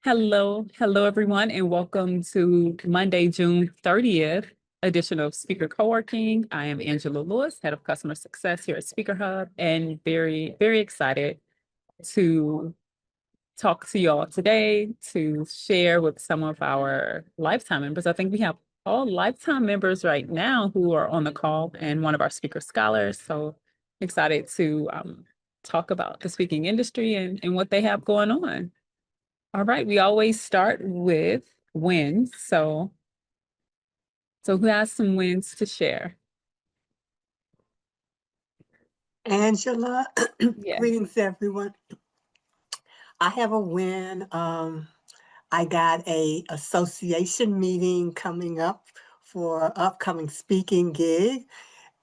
Hello everyone, and welcome to Monday, June 30th edition of Speaker Co-working. I am Angela Lewis, Head of Customer Success here at Speaker Hub, and very excited to talk to y'all today to share with some of our lifetime members. I think we have all lifetime members right now who are on the call and one of our speaker scholars. So excited to talk about the speaking industry and what they have going on. All right, we always start with wins. So who has some wins to share? Angela, Yeah. greetings everyone. I have a win. I got a association meeting coming up for upcoming speaking gig,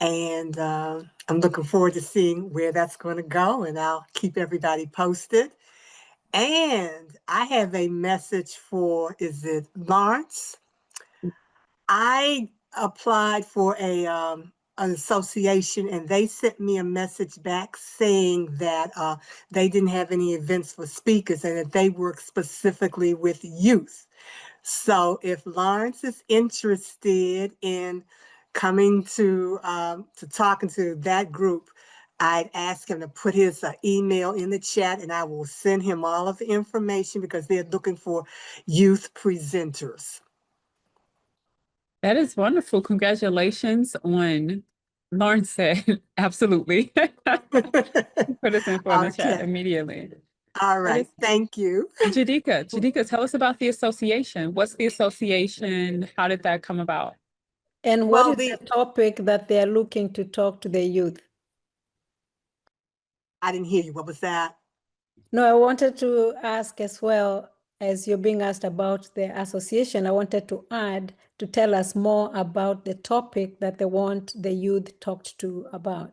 and I'm looking forward to seeing where that's going to go, and I'll keep everybody posted. And I have a message for, is it Lawrence? I applied for an association, and they sent me a message back saying that they didn't have any events for speakers and that they work specifically with youth. So if Lawrence is interested in coming to talking to that group, I'd ask him to put his email in the chat, and I will send him all of the information because they're looking for youth presenters. That is wonderful. Congratulations on Lauren said, absolutely. Put us in for the chat Okay. immediately. All right. Thank you. Njideka, tell us about the association. What's the association? How did that come about? And what is the topic that they're looking to talk to the youth? I didn't hear you. What was that? No, I wanted to ask as well, as you're being asked about the association, I wanted to add to tell us more about the topic that they want the youth talked to about.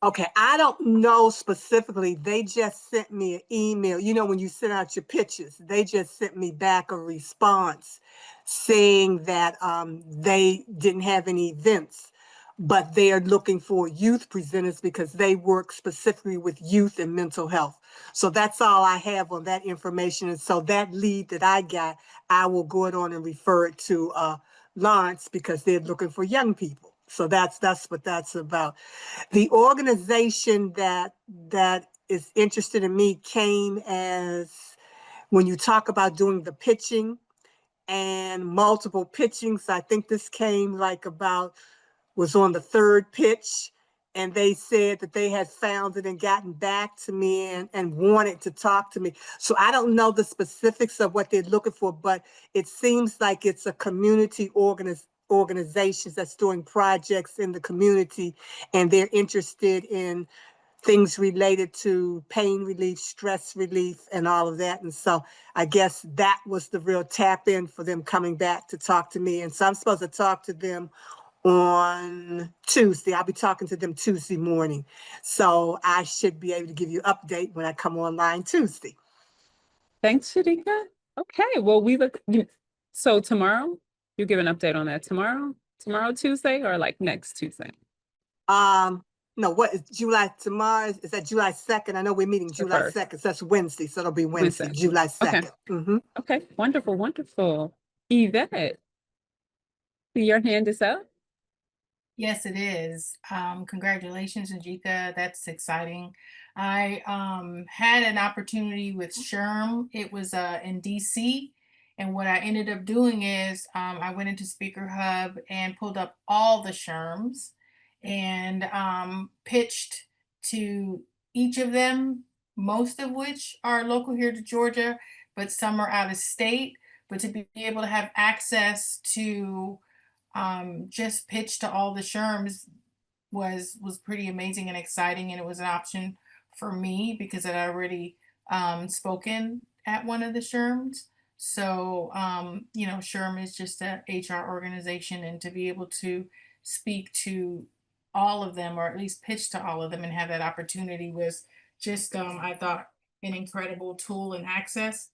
Okay, I don't know specifically. They just sent me an email. You know, when you send out your pictures, they just sent me back a response saying that they didn't have any events, but they are looking for youth presenters because they work specifically with youth and mental health. So that's all I have on that information. And so that lead that I got, I will go on and refer it to Lawrence because they're looking for young people. So that's what that's about. The organization that is interested in me came as when you talk about doing the pitching and multiple pitchings. I think this came like was on the third pitch, and they said that they had found it and gotten back to me and wanted to talk to me. So I don't know the specifics of what they're looking for, but it seems like it's a community organizations that's doing projects in the community, and they're interested in things related to pain relief, stress relief, and all of that. And so I guess that was the real tap in for them coming back to talk to me. And so I'm supposed to talk to them on Tuesday. I'll be talking to them Tuesday morning. So I should be able to give you an update when I come online Tuesday. Thanks, Njideka. Okay, well, so tomorrow, you give an update on that tomorrow Tuesday, or like next Tuesday? No, what is July tomorrow? Is that July 2nd? I know we're meeting July 2nd, so that's Wednesday. So it'll be Wednesday. July 2nd. Okay. Okay, wonderful. Yvette, your hand is up. Yes, it is. Congratulations, Njideka. That's exciting. I had an opportunity with SHRM. It was in DC. And what I ended up doing is I went into Speaker Hub and pulled up all the SHRMs and pitched to each of them, most of which are local here to Georgia, but some are out of state. But to be able to have access to just pitch to all the SHRMs was pretty amazing and exciting, and it was an option for me because I'd already spoken at one of the SHRMs. So you know, SHRM is just a HR organization, and to be able to speak to all of them, or at least pitch to all of them and have that opportunity, was just I thought an incredible tool and access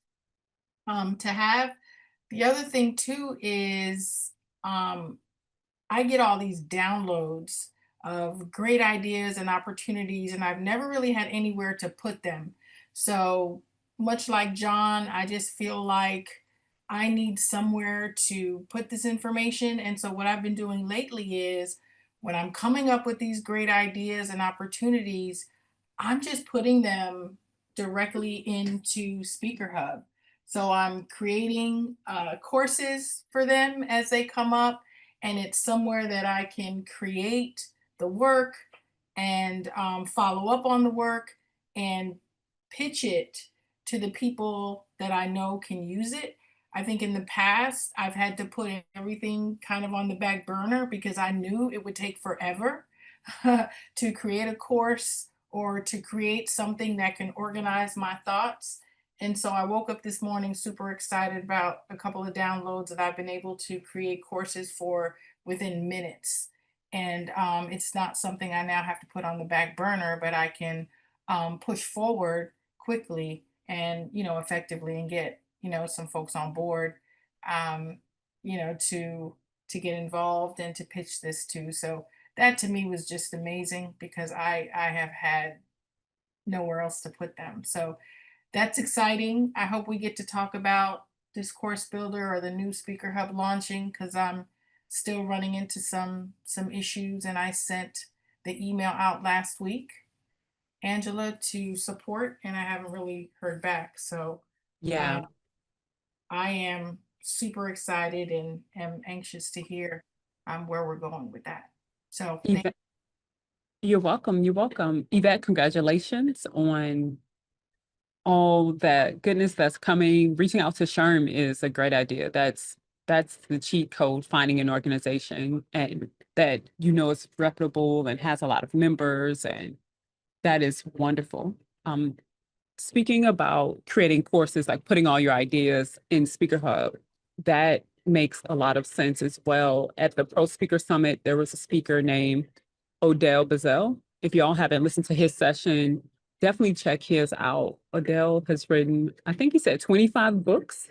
to have. The other thing too is I get all these downloads of great ideas and opportunities, and I've never really had anywhere to put them. So much like John, I just feel like I need somewhere to put this information. And so what I've been doing lately is when I'm coming up with these great ideas and opportunities, I'm just putting them directly into Speaker Hub. So I'm creating courses for them as they come up, and it's somewhere that I can create the work and follow up on the work and pitch it to the people that I know can use it. I think in the past, I've had to put everything kind of on the back burner because I knew it would take forever to create a course or to create something that can organize my thoughts. And so I woke up this morning super excited about a couple of downloads that I've been able to create courses for within minutes. And it's not something I now have to put on the back burner, but I can push forward quickly and effectively and get some folks on board um, to get involved and to pitch this to. So that to me was just amazing because I have had nowhere else to put them. So that's exciting. I hope we get to talk about this course builder or the new Speaker Hub launching because I'm still running into some issues, and I sent the email out last week, Angela, to support, and I haven't really heard back. So Yeah. I am super excited and am anxious to hear where we're going with that. So thank Yvette, you're welcome. You're welcome. Yvette, congratulations on all that goodness that's coming. Reaching out to SHRM is a great idea. That's the cheat code, finding an organization and that is reputable and has a lot of members, and that is wonderful. Speaking about creating courses, like putting all your ideas in Speaker Hub, that makes a lot of sense as well. At the Pro Speaker Summit, there was a speaker named Odell Bazell. If y'all haven't listened to his session, definitely check his out. Odell has written, I think he said 25 books.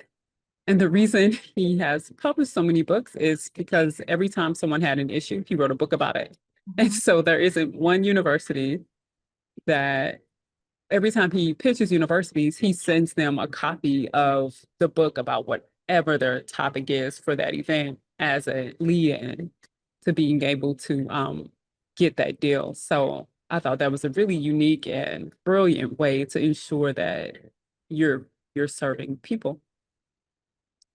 And the reason he has published so many books is because every time someone had an issue, he wrote a book about it. And so there isn't one university that every time he pitches universities, he sends them a copy of the book about whatever their topic is for that event as a lead-in to being able to get that deal. So I thought that was a really unique and brilliant way to ensure that you're serving people.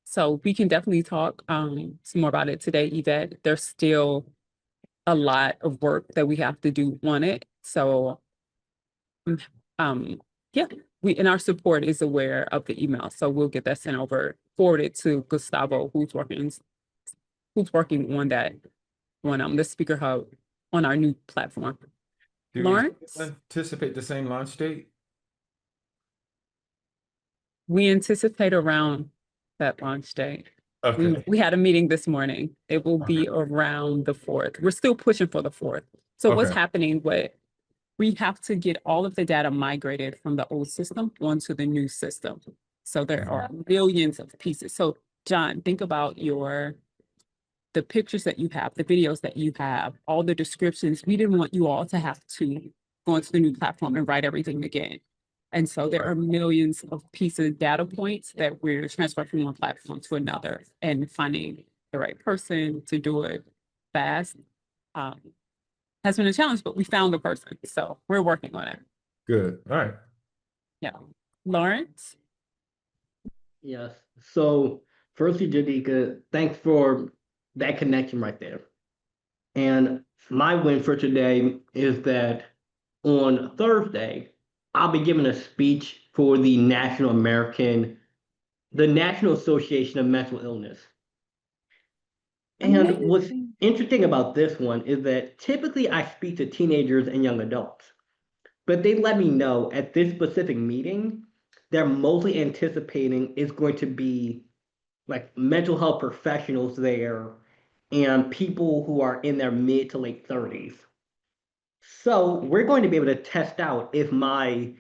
So we can definitely talk some more about it today, Yvette. There's still a lot of work that we have to do on it. So yeah, we and our support is aware of the email. So we'll get that sent over, forwarded to Gustavo, who's working on that on the Speaker Hub on our new platform. Do we Lawrence? anticipate the same launch date? We anticipate around that launch date. Okay. We had a meeting this morning. It will be around the 4th. We're still pushing for the 4th. So what's Okay. happening we have to get all of the data migrated from the old system onto the new system. So there are millions of pieces. So John, think about the pictures that you have, the videos that you have, all the descriptions. We didn't want you all to have to go into the new platform and write everything again. And so there are millions of pieces of data points that we're transferring from one platform to another, and finding the right person to do it fast has been a challenge, but we found the person. So we're working on it. Good. All right. Yeah. Lawrence? Yes. So firstly, Njideka, thanks for that connection right there. And my win for today is that on Thursday, I'll be giving a speech for the National Association of Mental Illness. And what's interesting about this one is that typically I speak to teenagers and young adults, but they let me know at this specific meeting, they're mostly anticipating it's going to be like mental health professionals there and people who are in their mid to late 30s. So we're going to be able to test out if my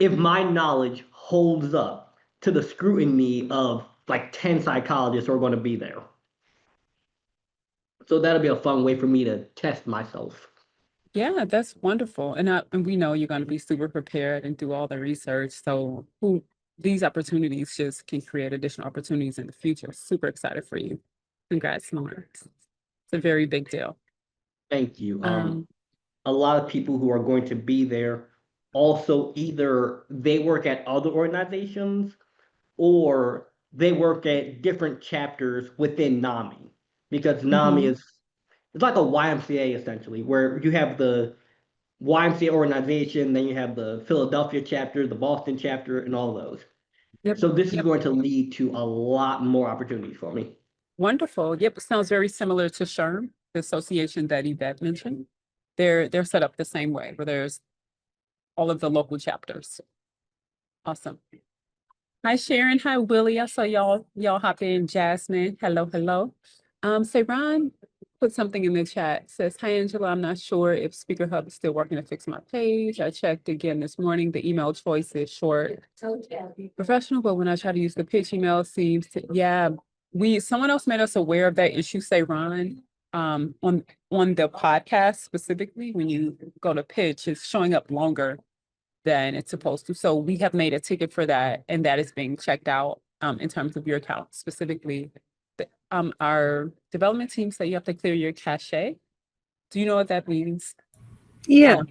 knowledge holds up to the scrutiny of like 10 psychologists who are going to be there. So that'll be a fun way for me to test myself. Yeah, that's wonderful. And we know you're going to be super prepared and do all the research. So these opportunities just can create additional opportunities in the future. Super excited for you. Congrats, Lauren. It's a very big deal. Thank you. Um, A lot of people who are going to be there also either they work at other organizations or they work at different chapters within NAMI, because NAMI mhm. is it's like a YMCA essentially, where you have the YMCA organization, then you have the Philadelphia chapter, the Boston chapter, and all those. Yep. So this is Yep. going to lead to a lot more opportunities for me. Wonderful. Yep. It sounds very similar to SHRM, the association that Yvette mentioned. They're set up the same way, where there's all of the local chapters. Awesome. Hi, Sharon. Hi, Willie. I saw y'all hop in. Jasmine. Hello, hello. Say Ron put something in the chat. Says, hi, Angela. I'm not sure if Speaker Hub is still working to fix my page. I checked again this morning. The email choice is short, professional, but when I try to use the pitch email, it seems to, yeah, someone else made us aware of that issue, say Ron. On the podcast specifically, when you go to pitch, it's showing up longer than it's supposed to. So we have made a ticket for that, and that is being checked out in terms of your account specifically. Our development team said you have to clear your cache. Do you know what that means? Yeah,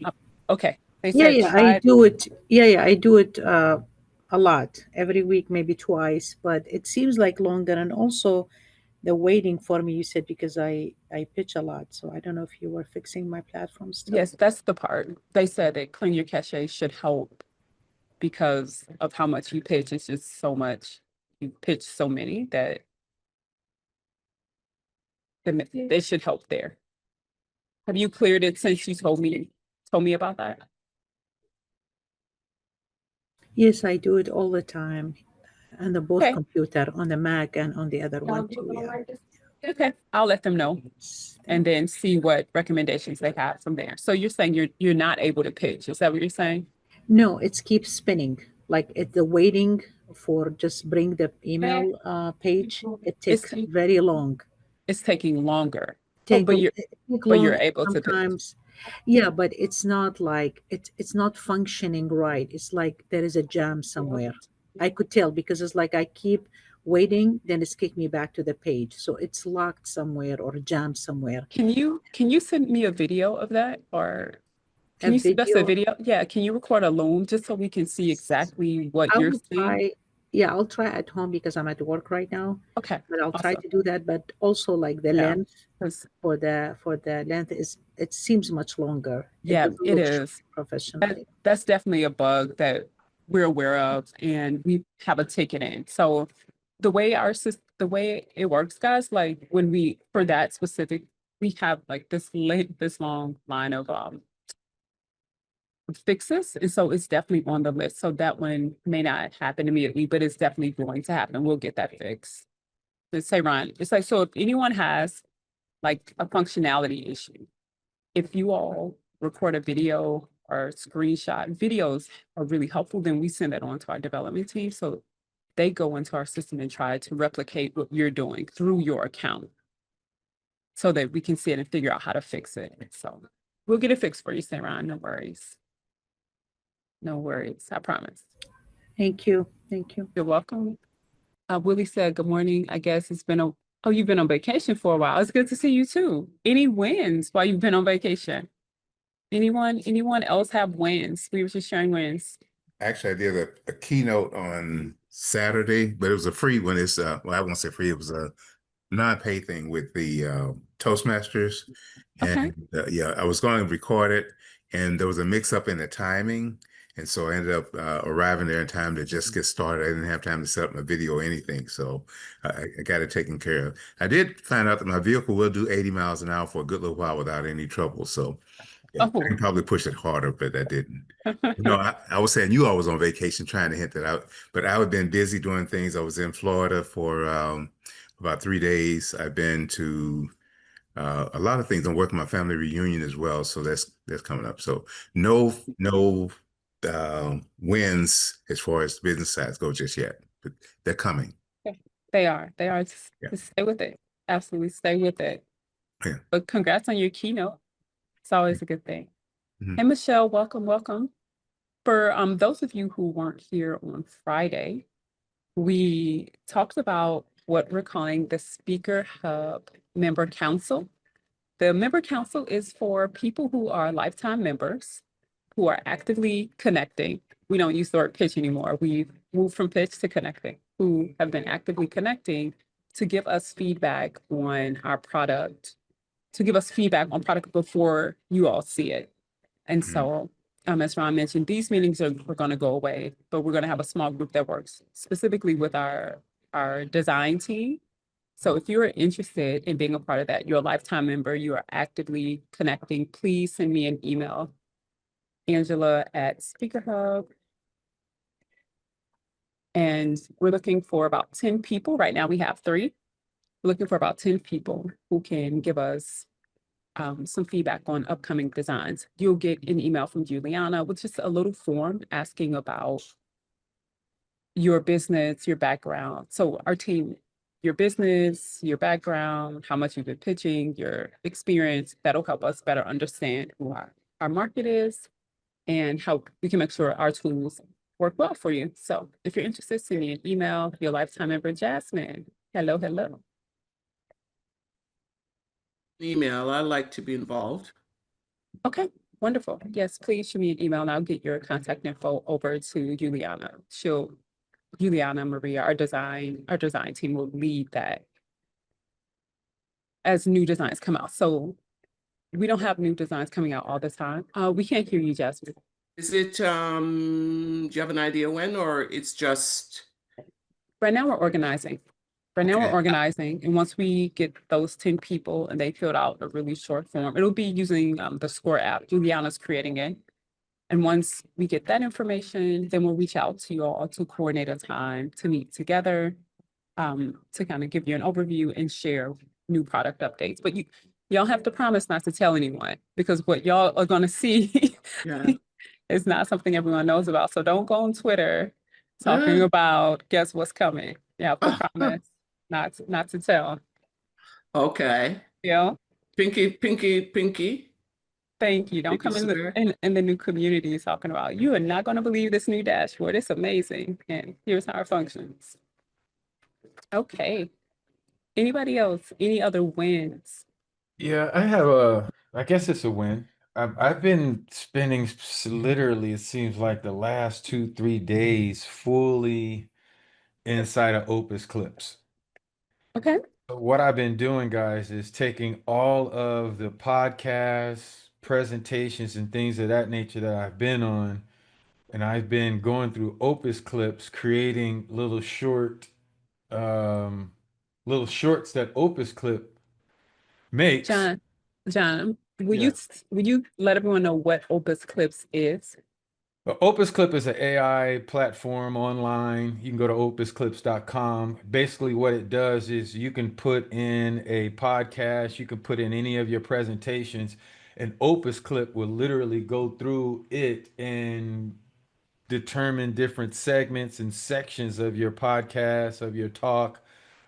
Okay. They yeah, said yeah. try I it. do it. Yeah, yeah. I do it a lot, every week, maybe twice. But it seems like longer, and also the waiting for me. You said because I pitch a lot, so I don't know if you were fixing my platform stuff. Yes, that's the part. They said that clearing your cache should help because of how much you pitch. It's just so much. You pitch so many that they should help there. Have you cleared it since you told me about that? Yes, I do it all the time, on the both Okay. computer, on the Mac and on the other one too. Yeah. Okay, I'll let them know and then see what recommendations they have from there. So you're saying you're not able to pitch. Is that what you're saying? No, it keeps spinning. Like the waiting for just bring the email page. It It's takes very long. it's taking longer. Oh, Take it take but long you're able to pitch. sometimes. Yeah, but it's not like it's not functioning right. It's like there is a jam somewhere. I could tell because it's like I keep waiting, then it's kicked me back to the page. So it's locked somewhere or jammed somewhere. Can you send me a video of that, or A can you send us a video, video? Yeah, can you record a loom just so we can see exactly what I you're will seeing? try. Yeah, I'll try at home because I'm at work right now. Okay, But I'll try awesome. to do that. But also like the Yeah, length 'cause- for the length is it seems much longer. It yeah, doesn't it look short is. professionally. That's definitely a bug that we're aware of, and we have a ticket in. So the way the way it works, guys, like when for that specific, we have like this long line of fixes, and so it's definitely on the list. So that one may not happen immediately, but it's definitely going to happen. We'll get that fixed. Let's say, Ron, it's like, so if anyone has like a functionality issue, if you all record a video or screenshot, videos are really helpful, then we send that on to our development team. So they go into our system and try to replicate what you're doing through your account so that we can see it and figure out how to fix it. So we'll get it fixed for you, Saran. No worries. No worries. I promise. Thank you. Thank you. You're welcome. Willie said, good morning. I guess you've been on vacation for a while. It's good to see you too. Any wins while you've been on vacation? Anyone else have wins? We were just sharing wins. Actually, I did a keynote on Saturday, but it was a free one. It's well, I won't say free. It was a non-pay thing with the Toastmasters, Okay. and yeah, I was going to record it, and there was a mix-up in the timing, and so I ended up arriving there in time to just get started. I didn't have time to set up my video or anything, so I got it taken care of. I did find out that my vehicle will do 80 miles an hour for a good little while without any trouble, so yeah, I can probably push it harder, but I didn't. No, I was saying you all was on vacation trying to hint that out, but I have been busy doing things. I was in Florida for about 3 days. I've been to a lot of things. I'm working my family reunion as well, so that's coming up. So no wins as far as business sides go just yet, but they're coming. They are. Yeah. Just stay with it. Absolutely stay with it. Yeah. But congrats on your keynote. It's always a good thing. Mhm. Hey, Michelle, welcome, welcome. For those of you who weren't here on Friday, we talked about what we're calling the Speaker Hub Member Council. The Member Council is for people who are lifetime members who are actively connecting. We don't use the word pitch anymore. We've moved from pitch to connecting, who have been actively connecting to give us feedback on our product, to give us feedback on product before you all see it. And so, as Ron mentioned, these meetings are going to go away, but we're going to have a small group that works specifically with our design team. So if you're interested in being a part of that, you're a lifetime member, you are actively connecting, please send me an email, Angela at Speaker Hub. And we're looking for about 10 people. Right now we have 3. We're looking for about 10 people who can give us some feedback on upcoming designs. You'll get an email from Juliana with just a little form asking about your business, your background. So our team, your business, your background, how much you've been pitching, your experience, that'll help us better understand who our market is and how we can make sure our tools work well for you. So if you're interested, send me an email, your lifetime member, Jasmine. Hello, hello. Email. I like to be involved. Okay, wonderful. Yes, please shoot me an email and I'll get your contact info over to Juliana. Juliana Maria, our design team will lead that as new designs come out. So we don't have new designs coming out all the time. We can't hear you, Jasmine. Is it, do you have an idea when, or it's just? Right now we're organizing. Right now we're Okay. organizing. And once we get those 10 people and they filled out a really short form, it'll be using the SCORE app. Juliana's creating it. And once we get that information, then we'll reach out to you all to coordinate a time to meet together, to kind of give you an overview and share new product updates. But y'all have to promise not to tell anyone, because what y'all are going to see Yeah. is not something everyone knows about. So don't go on Twitter talking about guess what's coming. You have to promise not to tell. Okay. Yeah. Pinky. Thank you. Don't Pinky come swear. in the new community talking about you are not going to believe this new dashboard. It's amazing. And here's how it functions. Okay. Anybody else? Any other wins? Yeah, I guess it's a win. I've been spending literally, it seems like the last 2, 3 days fully inside of Opus Clips. Okay. So what I've been doing, guys, is taking all of the podcasts, presentations, and things of that nature that I've been on, and I've been going through Opus Clips, creating um, little shorts that Opus Clip makes. John, Yeah. will you let everyone know what Opus Clips is? But Opus Clip is an AI platform online. You can go to opusclips.com. Basically, what it does is you can put in a podcast, you can put in any of your presentations, and Opus Clip will literally go through it and determine different segments and sections of your podcast, of your talk,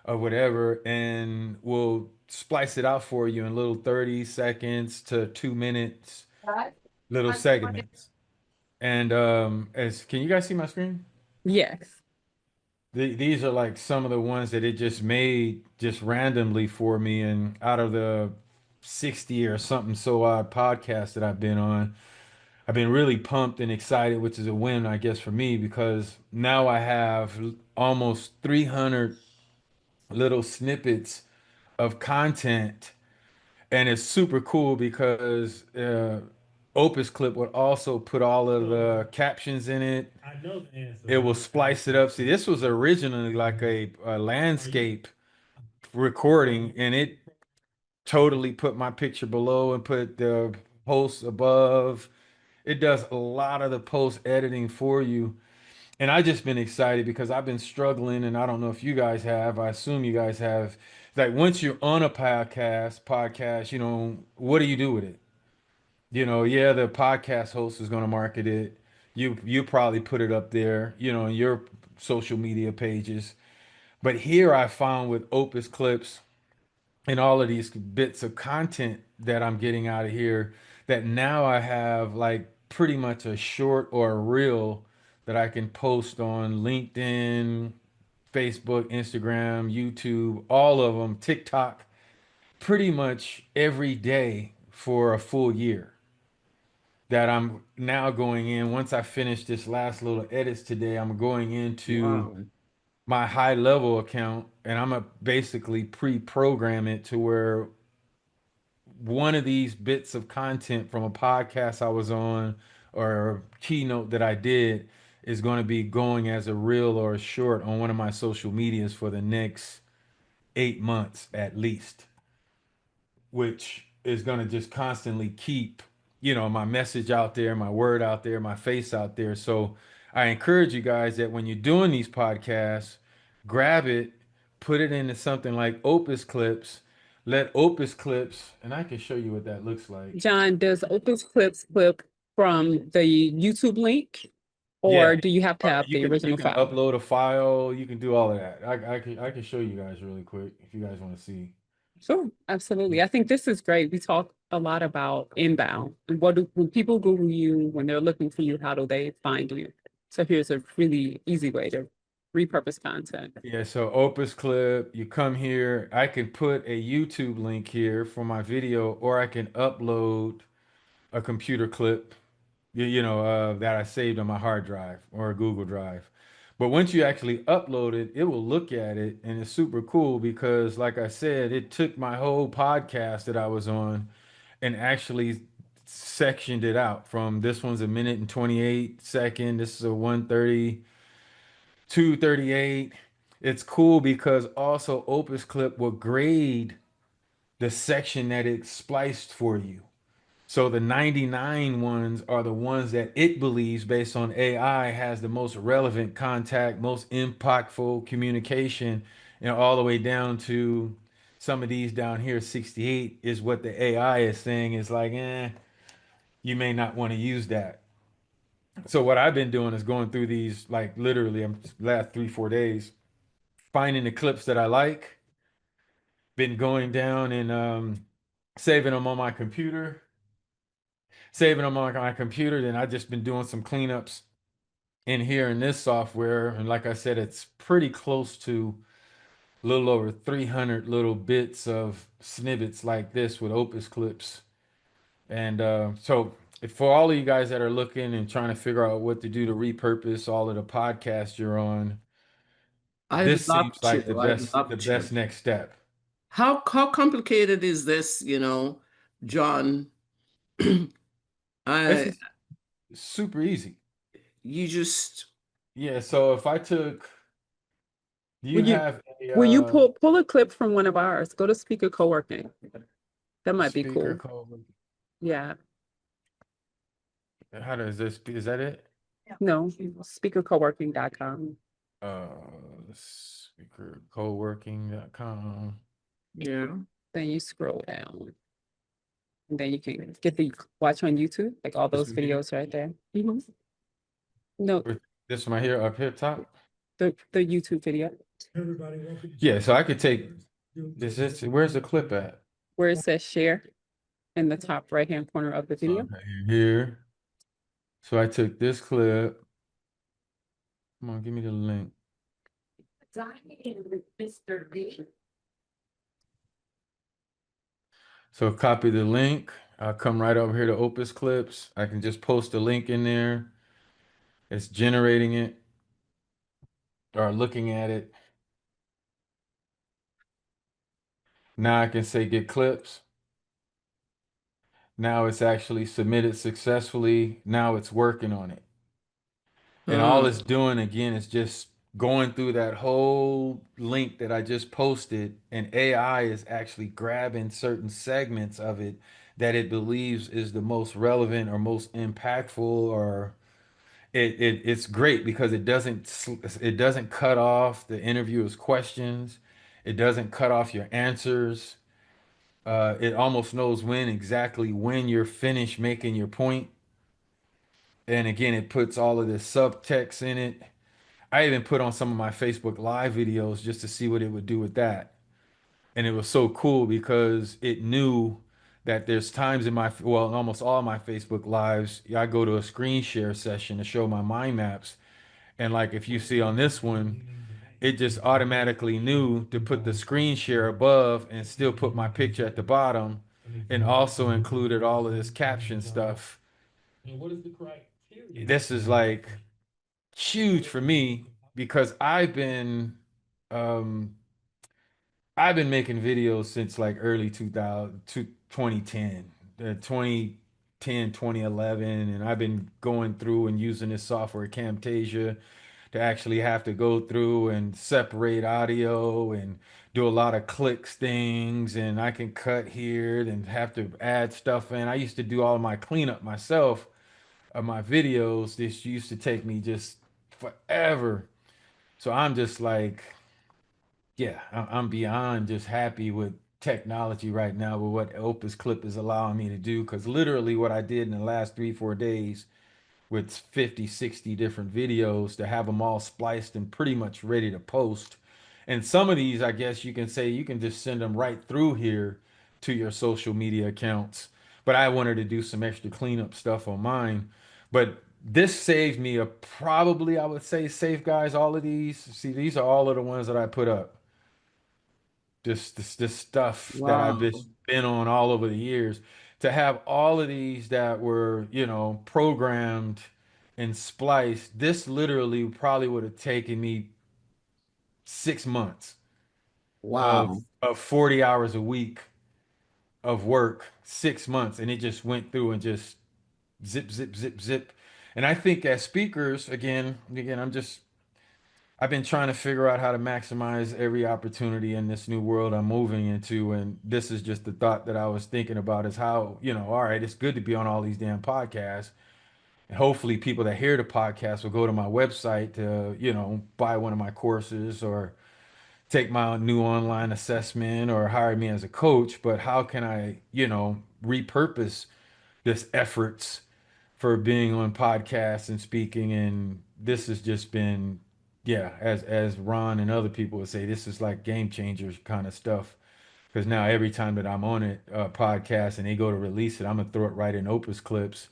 or whatever, and will splice it out for you in little 30 seconds to 2 minutes little segments. And as can you guys see my screen? Yes. These are like some of the ones that it just made just randomly for me, and out of the 60 or something so odd podcasts that I've been on, I've been really pumped and excited, which is a win, I guess, for me, because now I have almost 300 little snippets of content, and it's super cool because Opus Clip would also put all of the captions in it. It will splice it up. See, this was originally like a landscape recording, and it totally put my picture below and put the post above. It does a lot of the post editing for you. And I just been excited because I've been struggling, and I don't know if you guys have. I assume you guys have. Like once you're on a podcast, what do you do with it? Yeah, the podcast host is going to market it. You probably put it up there, in your social media pages. But here I found with Opus Clips and all of these bits of content that I'm getting out of here that now I have like pretty much a short or a reel that I can post on LinkedIn, Facebook, Instagram, YouTube, all of them, TikTok, pretty much every day for a full year. That I'm now going in. Once I finish this last little edits today, I'm going into Wow. my high level account and I'm gonna basically pre-program it to where one of these bits of content from a podcast I was on or a keynote that I did is going to be going as a reel or a short on one of my social medias for the next 8 months at least, which is going to just constantly keep, my message out there, my word out there, my face out there. So I encourage you guys that when you're doing these podcasts, grab it, put it into something like Opus Clips, let Opus Clips, and I can show you what that looks like. John, does Opus Clips clip from the YouTube link? Or Yeah, do you have to have you the can original file? upload a file, you can do all of that. I can show you guys really quick if you guys want to see. Sure, absolutely. I think this is great. We talk a lot about inbound. And when people Google you, when they're looking for you, how do they find you? So here's a really easy way to repurpose content. Yeah, so Opus Clip, you come here. I can put a YouTube link here for my video, or I can upload a computer clip, that I saved on my hard drive or a Google Drive. But once you actually upload it, it will look at it, and it's super cool because, like I said, it took my whole podcast that I was on and actually sectioned it out from this one's a minute and 28 second. This is a 1:30. 238. It's cool because also Opus Clip will grade the section that it spliced for you. So the 99 ones are the ones that it believes, based on AI, has the most relevant contact, most impactful communication, all the way down to some of these down here. 68 is what the AI is saying is like, you may not want to use that. So what I've been doing is going through these, like literally, I'm last 3, 4 days, finding the clips that I like, been going down and saving them on my computer, Then I just been doing some cleanups in here in this software. And like I said, it's pretty close to a little over 300 little bits of snippets like this with Opus Clips. And so for all of you guys that are looking and trying to figure out what to do to repurpose all of the podcasts you're on, I'd this love seems like to. I'd the love to. best next step. How complicated is this, John? This I is super easy. you just Yeah, so if I took, do you Will you have a will you pull a clip from one of ours? Go to speaker co-working. That might be speaker cool. code? Yeah. How does this, is that it? No, speakercoworking.com. Uh, speakercoworking.com. yeah. Then you scroll down. And then you can get the watch on YouTube, like all This those one here? videos right there. No, This one right here up here top? the YouTube video Yeah, so I could take where's the clip at? where it says share in the top right hand corner of the video. Okay, here. So I took this clip. Come on, give me the link. So copy the link. I'll come right over here to Opus Clips. I can just post a link in there. It's generating it or looking at it. Now I can say get clips. Now it's actually submitted successfully. Now it's working on it. And all it's doing again is just going through that whole link that I just posted, and AI is actually grabbing certain segments of it that it believes is the most relevant or most impactful, or it's great because it doesn't cut off the interviewer's questions. It doesn't cut off your answers. It almost knows exactly when you're finished making your point. And again, it puts all of this subtext in it. I even put on some of my Facebook Live videos just to see what it would do with that. And it was so cool because it knew that there's times in my, well, in almost all my Facebook lives, I go to a screen share session to show my mind maps. And like if you see on this one, it just automatically knew to put the screen share above and still put my picture at the bottom, and also included all of this caption stuff. This is like huge for me because um I've been making videos since like early 2000 to 2010, 2010, 2011, and I've been going through and using this software Camtasia to actually have to go through and separate audio and do a lot of clicks things, and I can cut here and have to add stuff in. I used to do all my cleanup myself of my videos. This used to take me just forever. So I'm just like, yeah, I'm beyond just happy with technology right now with what Opus Clip is allowing me to do. Because literally what I did in the last 3, 4 days with 50, 60 different videos to have them all spliced and pretty much ready to post. And some of these, I guess you can say you can just send them right through here to your social media accounts. But I wanted to do some extra cleanup stuff on mine. But this saved me a probably, I would say, safe guys, all of these. See, these are all of the ones that I put up. Just this stuff that I've Wow. just been on all over the years. To have all of these that were, programmed and spliced, this literally probably would have taken me 6 months of Wow. of 40 hours a week of work, 6 months, and it just went through and just zip, zip, zip, zip. And I think as speakers, again, I've been trying to figure out how to maximize every opportunity in this new world I'm moving into. And this is just the thought that I was thinking about is how, all right, it's good to be on all these damn podcasts. And hopefully people that hear the podcast will go to my website to, buy one of my courses or take my new online assessment or hire me as a coach. But how can I, repurpose this efforts for being on podcasts and speaking? And this has just been, yeah, as Ron and other people would say, this is like game changers kind of stuff. Because now every time that I'm on it, podcast, and they go to release it, I'm gonna throw it right in Opus Clips,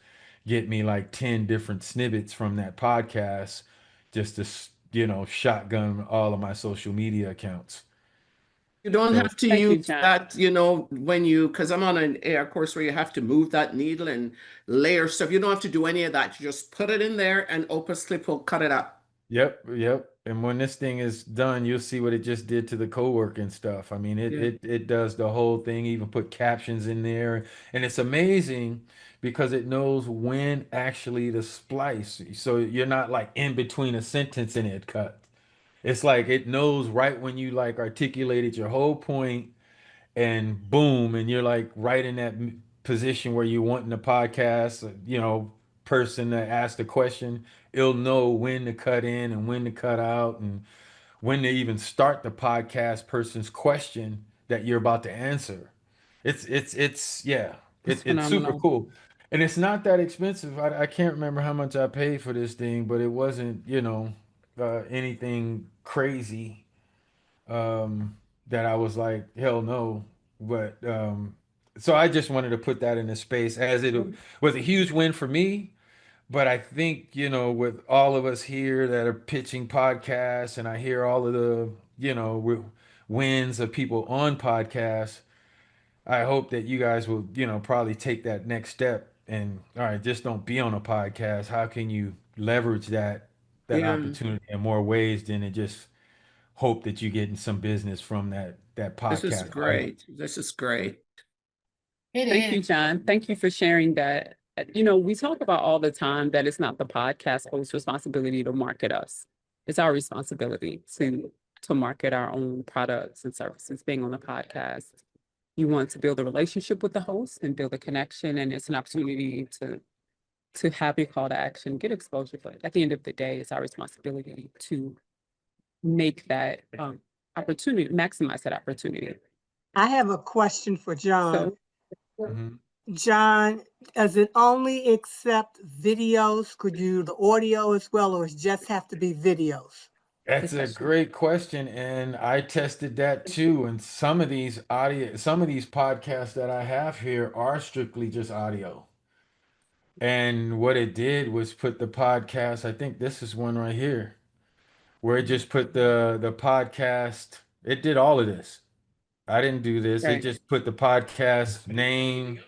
get me like 10 different snippets from that podcast, just to shotgun all of my social media accounts. You don't So have to Thank you, use John. that, when because I'm on an AR course where you have to move that needle and layer stuff. You don't have to do any of that. You just put it in there and Opus Clip will cut it up. yep. And when this thing is done, you'll see what it just did to the co-working stuff. I mean, it Yeah. it it does the whole thing, even put captions in there. And it's amazing because it knows when actually to splice. So you're not like in between a sentence and it cut. It's like it knows right when you like articulated your whole point and boom, and you're like right in that position where you want in the podcast, person that asked the question, it'll know when to cut in and when to cut out and when to even start the podcast person's question that you're about to answer. It's yeah, It's it's super phenomenal. cool. And it's not that expensive. I can't remember how much I paid for this thing, but it wasn't, anything crazy um, that I was like, hell no. But so I just wanted to put that in the space as it was a huge win for me. But I think, with all of us here that are pitching podcasts, and I hear all of the, wins of people on podcasts, I hope that you guys will, probably take that next step and, all right, just don't be on a podcast. How can you leverage that Yeah. opportunity in more ways than it just hope that you're getting some business from that This is podcast idea. great. This is great. It Thank you, is. John. Thank you for sharing that. We talk about all the time that it's not the podcast host's responsibility to market us. It's our responsibility to market our own products and services. Being on the podcast, you want to build a relationship with the host and build a connection, and it's an opportunity to have your call to action, get exposure. But at the end of the day, it's our responsibility to make that opportunity, maximize that opportunity. I have a question for John. So Mhm. John, does it only accept videos? Could you do the audio as well, or it just have to be videos? That's a great question, and I tested that too. And some of these podcasts that I have here are strictly just audio. And what it did was put the podcast, I think this is one right here, where it just put the podcast, it did all of this. I didn't do this. It Right. just put the podcast name.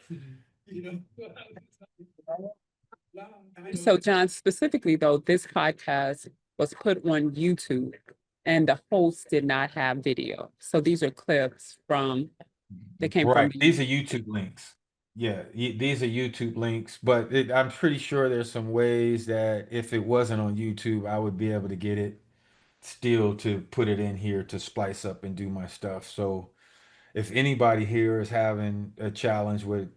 So John, specifically though, this podcast was put on YouTube and the host did not have video. So these are clips that came from Right. the These are YouTube links. Yeah, these are YouTube links, but I'm pretty sure there's some ways that if it wasn't on YouTube, I would be able to get it still to put it in here to splice up and do my stuff. So if anybody here is having a challenge with,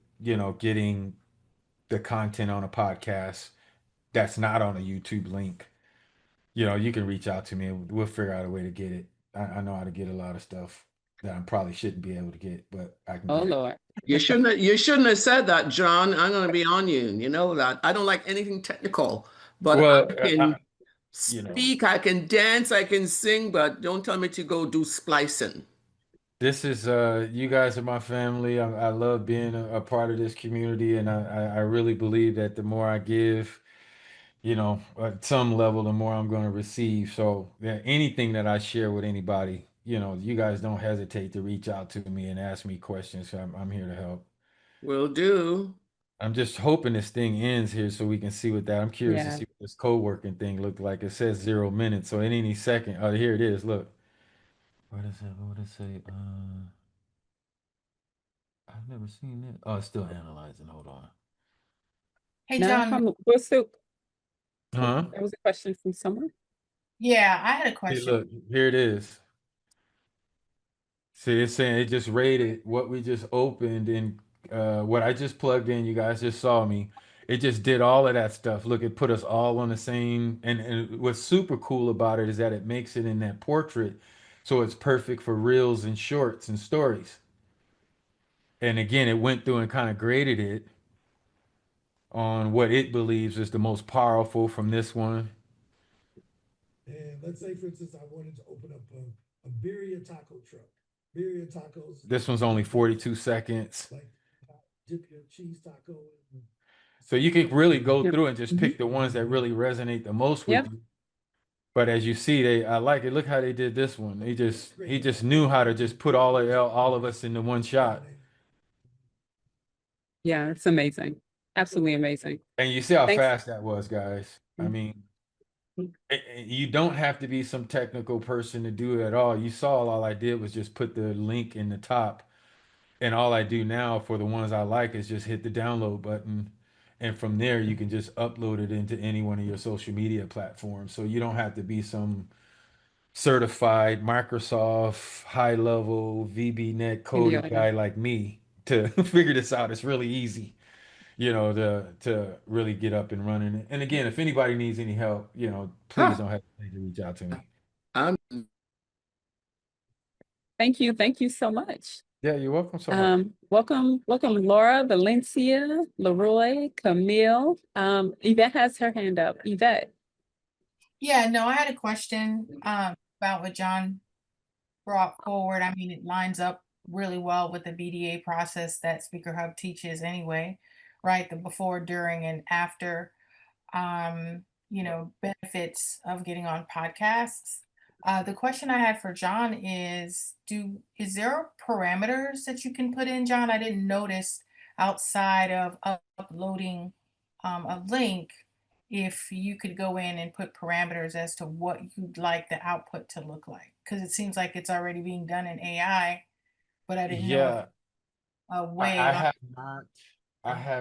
getting the content on a podcast that's not on a YouTube link, you can reach out to me and we'll figure out a way to get it. I know how to get a lot of stuff that I probably shouldn't be able to get, but I can Oh get it. Lord. You shouldn't have said that, John. I'm going to be on you. You know that. I don't like anything technical, but Well, I can you know, speak, I can dance, I can sing, but don't tell me to go do splicing. this is you guys are my family. I love being a part of this community, and I really believe that the more I give, at some level, the more I'm going to receive. So yeah, anything that I share with anybody, you guys don't hesitate to reach out to me and ask me questions. I'm here to help. Will do. I'm just hoping this thing ends here so we can see what that. I'm curious to Yeah. see what this co-working thing looked like. It says 0 minutes, so in any second. Oh, here it is. Look. What is it? What does it say? I've never seen it. Oh, it's still analyzing. Hold on. Hey, Now, John. what's the, Huh? that was a question from someone? Yeah, I had a See, question. look, here it is. See, it's saying it just rated what we just opened and what I just plugged in. You guys just saw me. It just did all of that stuff. Look, it put us all on the same. And what's super cool about it is that it makes it in that portrait, so it's perfect for reels and shorts and stories. And again, it went through and kind of graded it on what it believes is the most powerful from this one. And let's say, for instance, I wanted to open up a birria taco truck. Birria tacos. This one's only 42 seconds. Like dip your cheese taco. So you can really go Yep. through and just Mm-hmm. pick the ones that really resonate the most with Yep. you. But as you see, I like it. Look how they did this one. He just knew how to just put all of us into one shot. Yeah, it's amazing. Absolutely amazing. And you see how Thanks. fast that was, guys. I mean, you don't have to be some technical person to do it at all. You saw all I did was just put the link in the top. And all I do now for the ones I like is just hit the download button. And from there, you can just upload it into any one of your social media platforms. So you don't have to be some certified Microsoft high level VB.NET coding Yeah. guy like me to figure this out. It's really easy, to really get up and running. And again, if anybody needs any help, please don't hesitate to reach out to me. I'm Thank you. Thank you so much. Yeah, you're welcome so much. Welcome, Laura, Valencia, Leroy, Camille. Yvette has her hand up. Yvette. Yeah, no, I had a question about what John brought forward. I mean, it lines up really well with the BDA process that Speaker Hub teaches anyway, right? The before, during, and after, benefits of getting on podcasts. The question I had for John is there parameters that you can put in, John? I didn't notice outside of uploading a link, if you could go in and put parameters as to what you'd like the output to look like. Because it seems like it's already being done in AI, but I didn't know Yeah, if a way. I have not.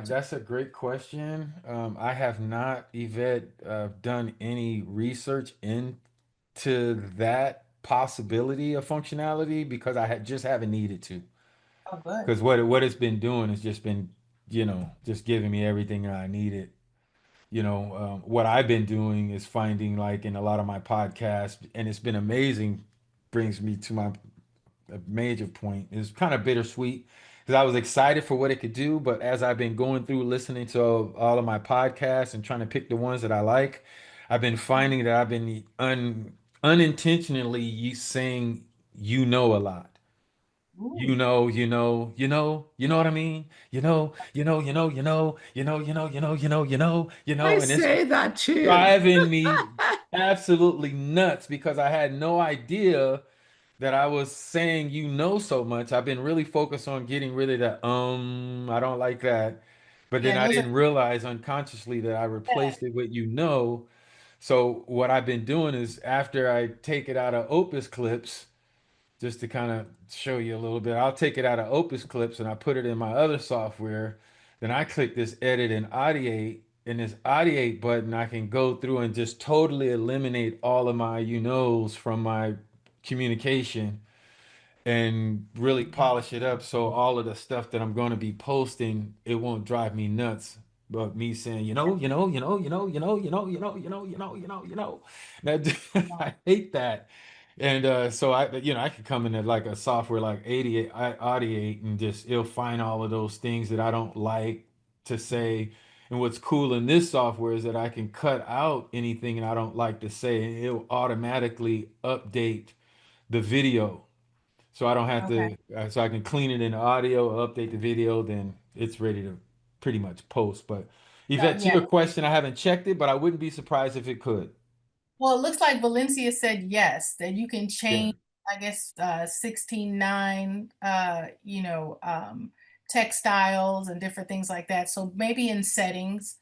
That's a great question. I have not, Yvette, done any research into that possibility of functionality because just haven't needed to. Oh, good. Because what it's been doing has just been, just giving me everything I needed. What I've been doing is finding like in a lot of my podcasts, and it's been amazing, brings me to my major point. It's kind of bittersweet because I was excited for what it could do, but as I've been going through listening to all of my podcasts and trying to pick the ones that I like, I've been finding that I've been unintentionally you saying you know a lot. Ooh. You know what I mean? I And it's say that too. driving me absolutely nuts because I had no idea that I was saying you know so much. I've been really focused on getting rid of that, I don't like that. But then Yeah, I those are didn't realize unconsciously that I replaced it with you know. So what I've been doing is after I take it out of Opus clips, just to kind of show you a little bit, I'll take it out of Opus clips and I put it in my other software. Then I click this edit and audiate. In this audiate button, I can go through and just totally eliminate all of my you knows from my communication and really polish it up so all of the stuff that I'm going to be posting, it won't drive me nuts. But me saying, that I hate that. And so I could come into like a software like 88, Audiate, and just it'll find all of those things that I don't like to say. And what's cool in this software is that I can cut out anything that I don't like to say, and it'll automatically update the video so I don't have okay. to, so I can clean it in the audio, update the video, then it's ready to pretty much post. But So Yvette, to yeah. your question, I haven't checked it, but I wouldn't be surprised if it could. Well, it looks like Valencia said yes, that you can Yeah, change, I guess, 16:9, textiles and different things like that. So maybe in settings,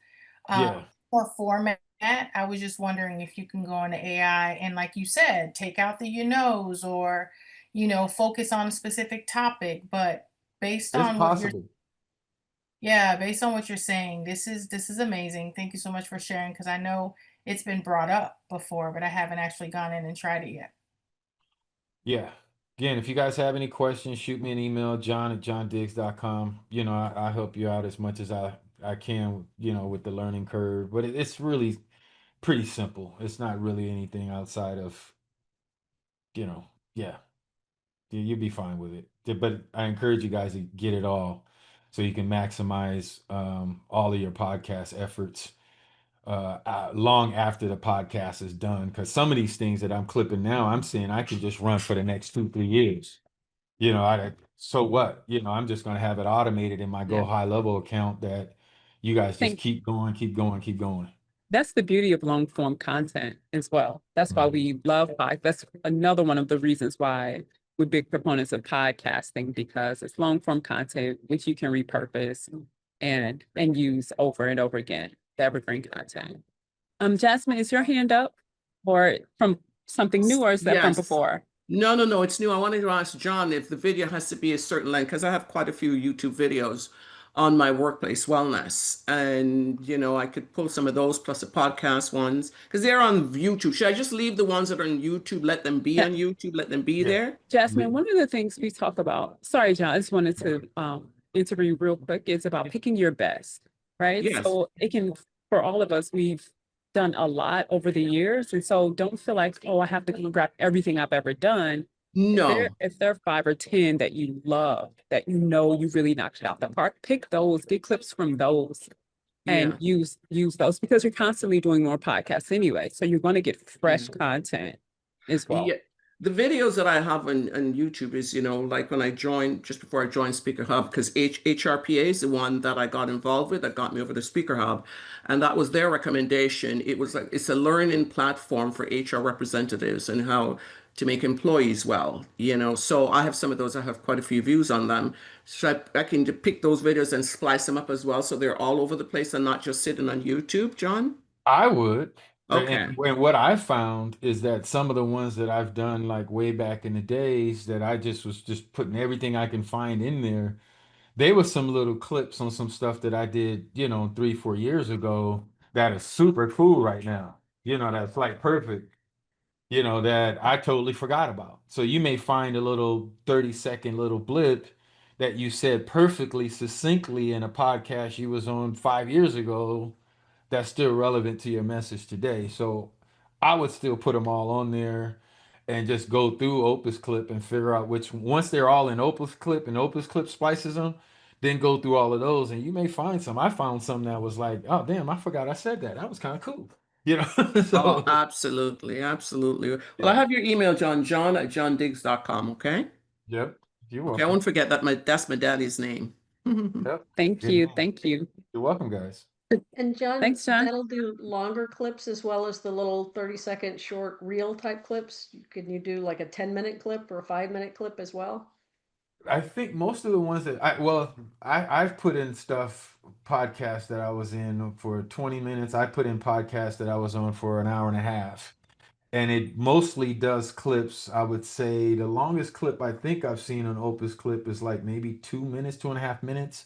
yeah, or format, I was just wondering if you can go into AI and, like you said, take out the you knows or, focus on a specific topic. But based it's on what you're possible. yeah, based on what you're saying, this is amazing. Thank you so much for sharing because I know it's been brought up before, but I haven't actually gone in and tried it yet. Yeah. Again, if you guys have any questions, shoot me an email, john@johndiggs.com. I help you out as much as I can, with the learning curve. But it's really pretty simple. It's not really anything outside of, yeah. You'll be fine with it. But I encourage you guys to get it all so you can maximize all of your podcast efforts long after the podcast is done. Because some of these things that I'm clipping now, I'm saying I can just run for the next 2, 3 years. So what? I'm just going to have it automated in my Yeah. Go High Level account that you guys just Think keep going, keep going, keep going. that's the beauty of long form content as well. That's why we love That's another one of the reasons why we're big proponents of podcasting because it's long form content which you can repurpose and use over and over again. The evergreen content. Jasmine, is your hand up or from something new or is that from Yes. before? No, no, no, it's new. I wanted to ask John if the video has to be a certain length because I have quite a few YouTube videos on my workplace wellness. And, I could pull some of those plus the podcast ones because they're on YouTube. Should I just leave the ones that are on YouTube, let them be Yeah. on YouTube, let them be Yeah. there? Jasmine, one of the things we talk about, sorry, John, I just wanted to interview real quick, is about picking your best, right? Yes. So it can, for all of us, we've done a lot over the years. And so don't feel like, oh, I have to grab everything I've ever done. No. If there are 5 or 10 that you love, that you really knocked it out the park, pick those, get clips from those and Yeah. use those because you're constantly doing more podcasts anyway. So you're going to get fresh Yeah. content as well. Yeah. The videos that I have on YouTube is, like when I joined, just before I joined Speaker Hub, because HRPA is the one that I got involved with that got me over to Speaker Hub. And that was their recommendation. It was like, it's a learning platform for HR representatives and how to make employees well, So I have some of those, I have quite a few views on them. So I can pick those videos and splice them up as well. So they're all over the place and not just sitting on YouTube, John. I would. Okay. And what I found is that some of the ones that I've done like way back in the days that I just was just putting everything I can find in there, they were some little clips on some stuff that I did, 3, 4 years ago that is super cool right now. That's like perfect, that I totally forgot about. So you may find a little 30-second little blip that you said perfectly succinctly in a podcast you was on 5 years ago that's still relevant to your message today. So I would still put them all on there and just go through Opus Clip and figure out which once they're all in Opus Clip and Opus Clip splices them, then go through all of those and you may find some. I found some that was like, oh damn, I forgot I said that. That was kind of cool. You know, Oh, so absolutely, absolutely. Well, I yeah. have your email, john@johndiggs.com, okay? Yep. You're Okay, I welcome. won't forget that that's my daddy's name. Yep. Thank Good you. man. Thank you. You're welcome, guys. And John, Thanks, John. that'll do longer clips as well as the little 30-second short reel type clips. Can you do like a 10-minute clip or a 5-minute clip as well? I think most of the ones that I've put in stuff podcasts that I was in for 20 minutes. I put in podcasts that I was on for an hour and a half. And it mostly does clips. I would say the longest clip I think I've seen on Opus Clip is like maybe 2 minutes, 2.5 minutes.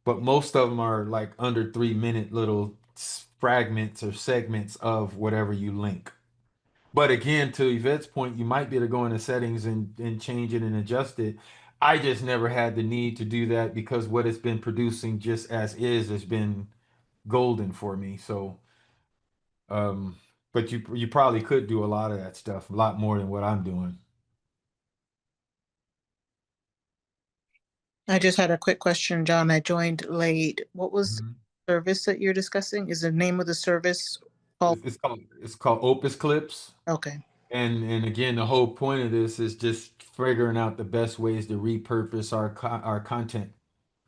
But most of them are like under 3 minute little fragments or segments of whatever you link. But again, to Yvette's point, you might be able to go into settings and change it and adjust it. I just never had the need to do that because what it's been producing just as is has been golden for me. So, um, but you probably could do a lot of that stuff, a lot more than what I'm doing. I just had a quick question, John. I joined late. What was Mhm. the service that you're discussing? Is the name of the service called? It's called Opus Clips. Okay. And again, the whole point of this is just figuring out the best ways to repurpose our content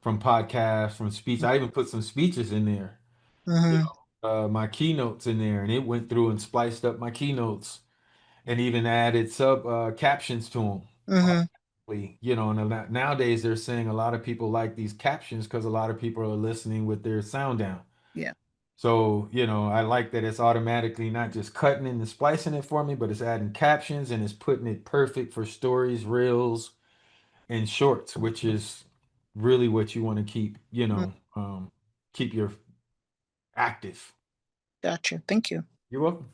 from podcasts, from speech. I even put some speeches in there, you Mm-hmm. know, my keynotes in there, and it went through and spliced up my keynotes and even added sub captions to them. Mm-hmm. You know, and nowadays they're saying a lot of people like these captions because a lot of people are listening with their sound down. Yeah. So, you know, I like that it's automatically not just cutting and splicing it for me, but it's adding captions and it's putting it perfect for stories, reels, and shorts, which is really what you want to keep, keep your active. Gotcha. Thank you. You're welcome.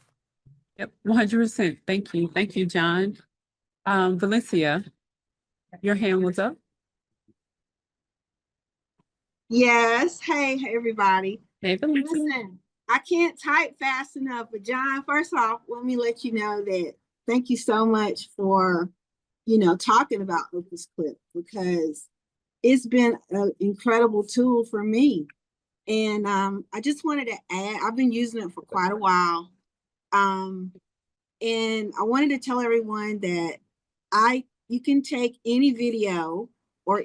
Yep, 100%. Thank you. Thank you, John. Valencia, your hand was up. Yes. Hey, everybody. Hey, Valencia. Listen, I can't type fast enough, but John, first off, let me let you know that thank you so much for, talking about Opus Clip because it's been an incredible tool for me. And I just wanted to add, I've been using it for quite a while. And I wanted to tell everyone that you can take any video or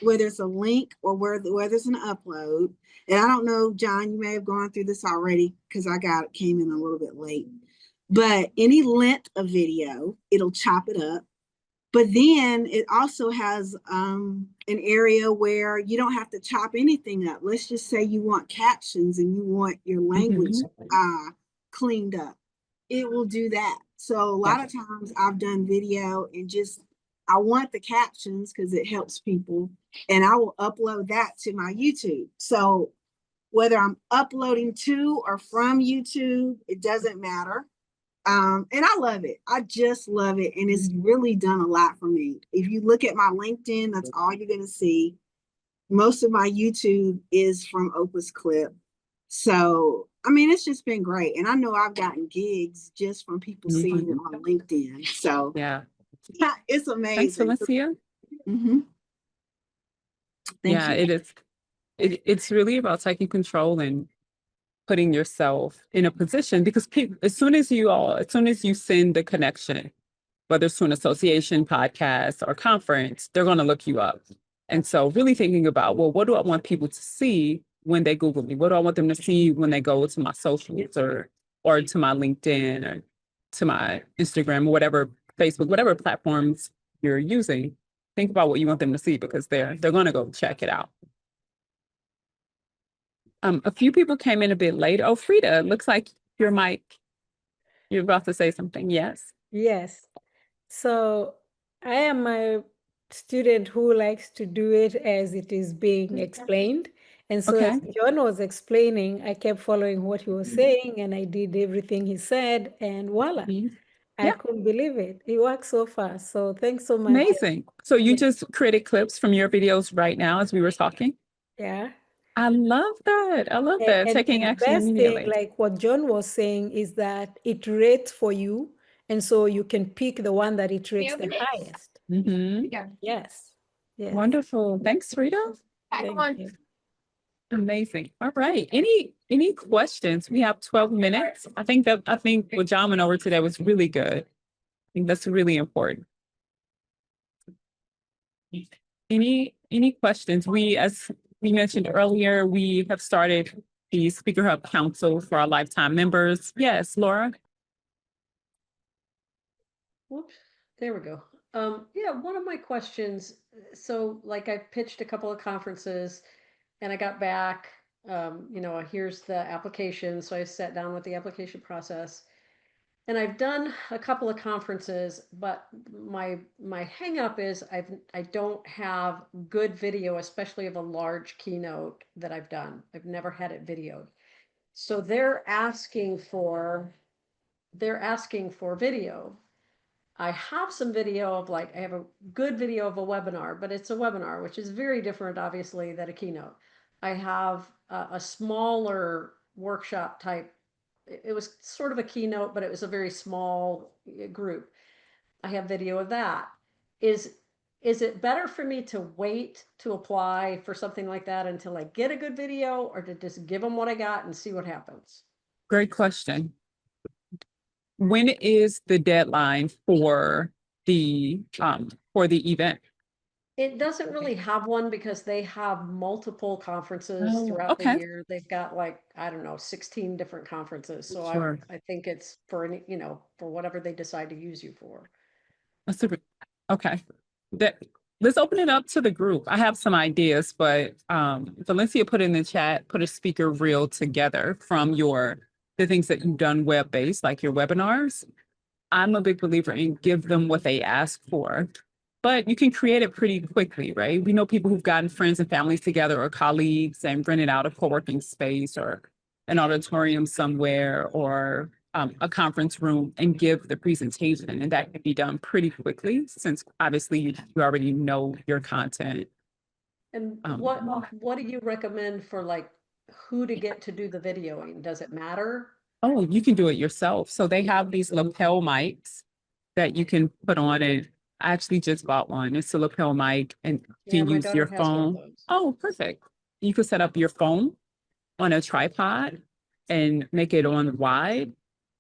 whether it's a link or where there's an upload. And I don't know, John, you may have gone through this already because came in a little bit late. But any length of video, it'll chop it up. But then it also has an area where you don't have to chop anything up. Let's just say you want captions and you want your language cleaned up. It will do that. So a lot of times I've done video and I want the captions because it helps people and I will upload that to my YouTube. So whether I'm uploading to or from YouTube, it doesn't matter. And I love it. I just love it. And it's really done a lot for me. If you look at my LinkedIn, that's all you're going to see. Most of my YouTube is from Opus Clip. So, I mean, it's just been great. And I know I've gotten gigs just from people seeing it on LinkedIn. So, yeah, it's amazing. Thanks, Valencia. Thank you. It is. It's really about taking control and putting yourself in a position because people, as soon as you send the connection, whether it's to an association, podcast, or conference, they're going to look you up. And so really thinking about, well, what do I want people to see when they Google me? What do I want them to see when they go to my socials or to my LinkedIn or to my Instagram or whatever, Facebook, whatever platforms you're using? Think about what you want them to see because they're going to go check it out. A few people came in a bit late. Oh, Frida, looks like your mic. You're about to say something. Yes. Yes. So I am a student who likes to do it as it is being explained. And so as John was explaining, I kept following what he was saying and I did everything he said and voila. I couldn't believe it. It worked so fast. So thanks so much. Amazing. So you just created clips from your videos right now as we were talking? Yeah. I love that. I love that. Taking action immediately. Thing, like what John was saying, is that it rates for you. And so you can pick the one that it rates the highest. Yes. Wonderful. Thanks, Rita. Thank you. Amazing. All right. Any Any questions? We have 12 minutes. I think what John went over today was really good. I think that's really important. Any questions? As we mentioned earlier, we have started the Speaker Hub Council for our lifetime members. Yes, Laura? Whoops, there we go. Yeah, one of my questions, so like I pitched a couple of conferences and I got back, here's the application. So I sat down with the application process. And I've done a couple of conferences, but my hang up is I don't have good video, especially of a large keynote that I've done. I've never had it videoed. So they're asking for video. I have some video of I have a good video of a webinar, but it's a webinar, which is very different, obviously, than a keynote. I have a smaller workshop type. It was sort of a keynote, but it was a very small group. I have video of that. Is it better for me to wait to apply for something like that until I get a good video, or to just give them what I got and see what happens? Great question. When is the deadline for the event? It doesn't really have one because they have multiple conferences throughout the okay. year. They've got I don't know, 16 different conferences. So Sure. I think it's for for whatever they decide to use you for. That's super. Okay. Let's open it up to the group. I have some ideas, but Valencia put in the chat, put a speaker reel together from the things that you've done web-based, like your webinars. I'm a big believer in give them what they ask for, but you can create it pretty quickly, right? We know people who've gotten friends and families together or colleagues and rented out a co-working space or an auditorium somewhere or a conference room and give the presentation. And that can be done pretty quickly since obviously you already know your content. And what do you recommend for who to get to do the videoing? Does it matter? Oh, you can do it yourself. So they have these lapel mics that you can put on, and I actually just bought one. It's a lapel mic and you can my use your daughter has one of phone. those. Oh, perfect. You could set up your phone on a tripod and make it on wide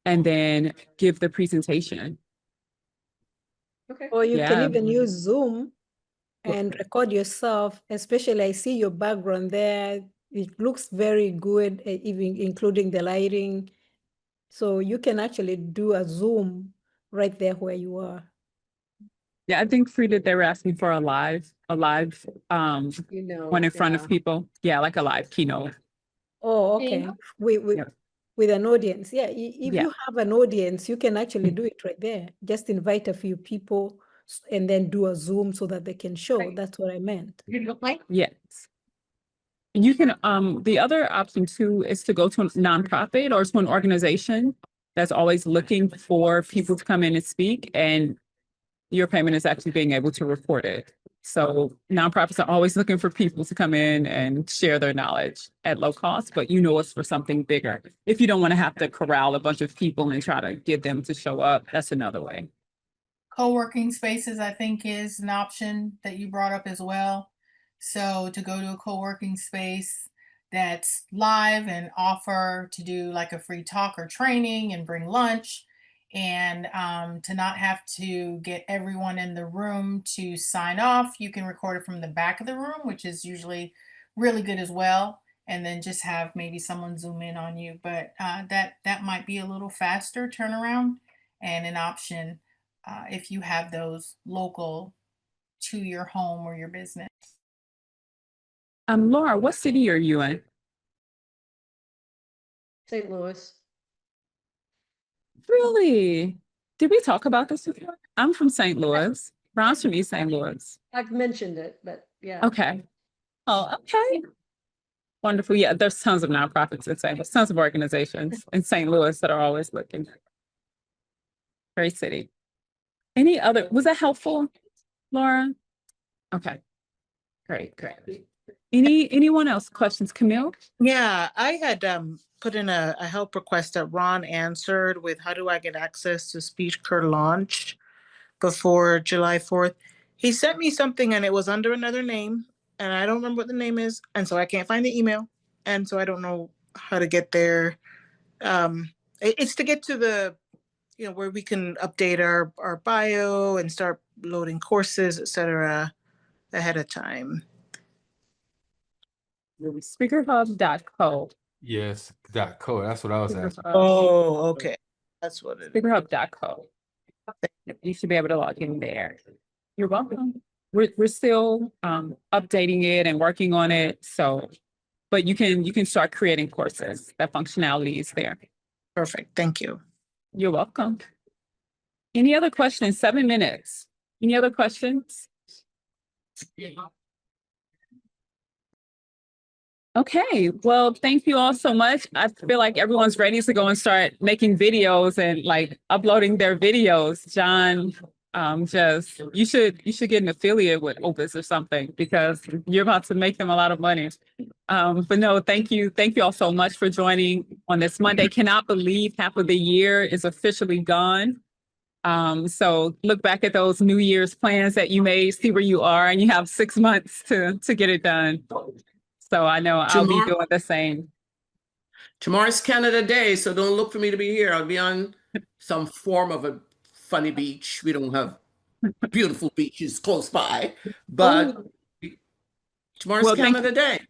and then give the presentation. Okay. Or you can Yeah. even use Zoom and record yourself, especially I see your background there. It looks very good, even including the lighting. So you can actually do a Zoom right there where you are. Yeah, I think Frida, they were asking for a live one in front of people. Yeah, like a live keynote. Oh, okay. With an audience. Yeah, if you have an audience, you can actually do it right there. Just invite a few people and then do a Zoom so that they can show. That's what I meant. Yes. You can, the other option too is to go to a nonprofit or to an organization that's always looking for people to come in and speak, and your payment is actually being able to report it. So nonprofits are always looking for people to come in and share their knowledge at low cost, but it's for something bigger. If you don't want to have to corral a bunch of people and try to get them to show up, that's another way. Co-working spaces, I think, is an option that you brought up as well. So to go to a co-working space that's live and offer to do like a free talk or training and bring lunch, and to not have to get everyone in the room to sign off, you can record it from the back of the room, which is usually really good as well. And then just have maybe someone zoom in on you. But that might be a little faster turnaround and an option if you have those local to your home or your business. Laura, what city are you in? St. Louis. Really? Did we talk about this before? I'm from St. Louis. Ron's from East St. Louis. I've mentioned it, but yeah. Okay. Oh, okay. Wonderful. Yeah, there's tons of nonprofits in St. Louis, tons of organizations in St. Louis that are always looking. Great city. Was that helpful, Laura? Okay. Great. Anyone else? Questions? Camille? Yeah, I had put in a help request that Ron answered with how do I get access to Speaker Launch before July 4th. He sent me something and it was under another name and I don't remember what the name is. And so I can't find the email. And so I don't know how to get there. It's to get to the, where we can update our bio and start loading courses, etc., ahead of time. Speakerhub.co. Yes, .co. That's what I was asking. Oh, okay. That's what it is. Speakerhub.co. You should be able to log in there. You're welcome. We're still updating it and working on it. So, but you can start creating courses. That functionality is there. Perfect. Thank you. You're welcome. Any other questions? 7 minutes. Any other questions? Okay, well, thank you all so much. I feel like everyone's ready to go and start making videos and like uploading their videos. John, you should get an affiliate with Opus or something because you're about to make them a lot of money. But no, thank you all so much for joining on this Monday. Cannot believe half of the year is officially gone. So look back at those New Year's plans that you made, see where you are, and you have 6 months to get it done. So I know I'll be doing the same. Tomorrow's Canada Day, so don't look for me to be here. I'll be on some form of a funny beach. We don't have beautiful beaches close by, but tomorrow's Canada Day.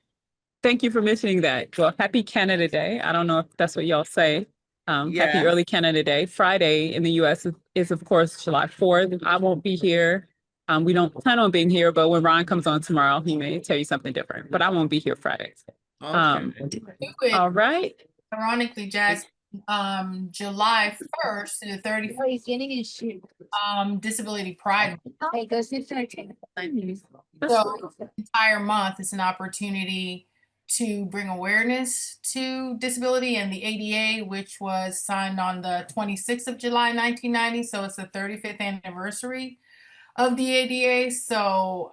Thank you for mentioning that. Well, happy Canada Day. I don't know if that's what y'all say. Happy early Canada Day. Friday in the US is of course July 4th. I won't be here. We don't plan on being here, but when Ron comes on tomorrow, he may tell you something different, but I won't be here Fridays. All right. Ironically, Jazz, July 1st to the 31st, Disability Pride. So entire month is an opportunity to bring awareness to disability and the ADA, which was signed on the 26th of July, 1990. So it's the 35th anniversary of the ADA. So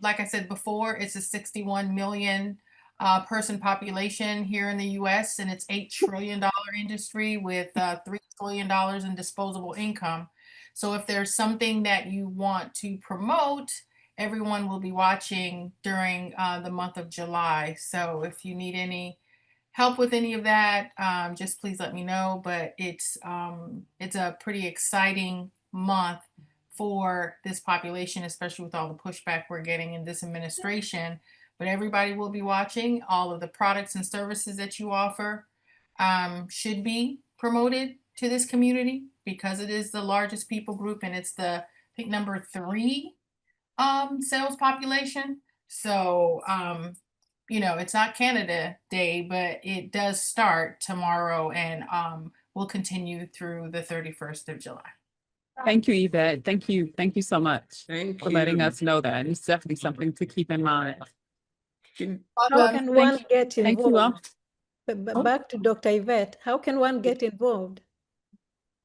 like I said before, it's a 61 million person population here in the US, and it's $8 trillion industry with $3 trillion in disposable income. So if there's something that you want to promote, everyone will be watching during the month of July. So if you need any help with any of that, just please let me know. But it's a pretty exciting month for this population, especially with all the pushback we're getting in this administration. But everybody will be watching. All of the products and services that you offer should be promoted to this community because it is the largest people group and it's the, I think, number 3 sales population. So, it's not Canada Day, but it does start tomorrow and will continue through the 31st of July. Thank you, Yvette. Thank you so much for letting you. us know that. It's definitely something to keep in mind. How can one get Thank you all. involved? Back to Dr. Yvette, how can one get involved?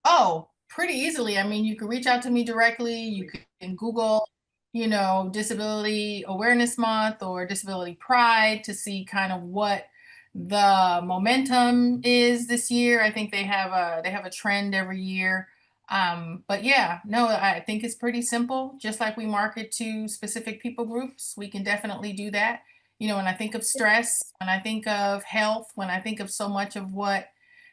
Oh, pretty easily. I mean, you can reach out to me directly. You can Google, Disability Awareness Month or Disability Pride to see kind of what the momentum is this year. I think they have a trend every year. But yeah, no, I think it's pretty simple. Just like we market to specific people groups, we can definitely do that. When I think of stress, when I think of health, when I think of so much of what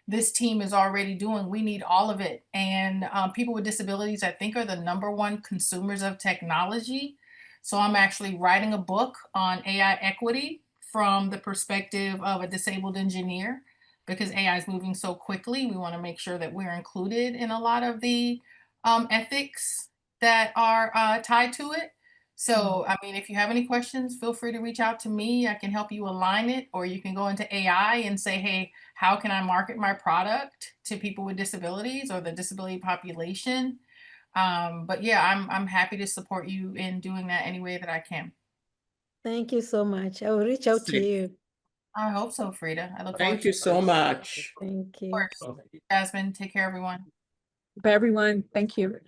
this team is already doing, we need all of it. And people with disabilities, I think, are the #1 consumers of technology. So I'm actually writing a book on AI equity from the perspective of a disabled engineer, because AI is moving so quickly. We want to make sure that we're included in a lot of the ethics that are tied to it. So, I mean, if you have any questions, feel free to reach out to me. I can help you align it, or you can go into AI and say, hey, how can I market my product to people with disabilities or the disability population? But yeah, I'm happy to support you in doing that any way that I can. Thank you so much. I will reach out to you. I hope so, Frida. I look forward to it. Thank you so much. Thank you. Of course. Jasmine, take care, everyone. Bye, everyone. Thank you.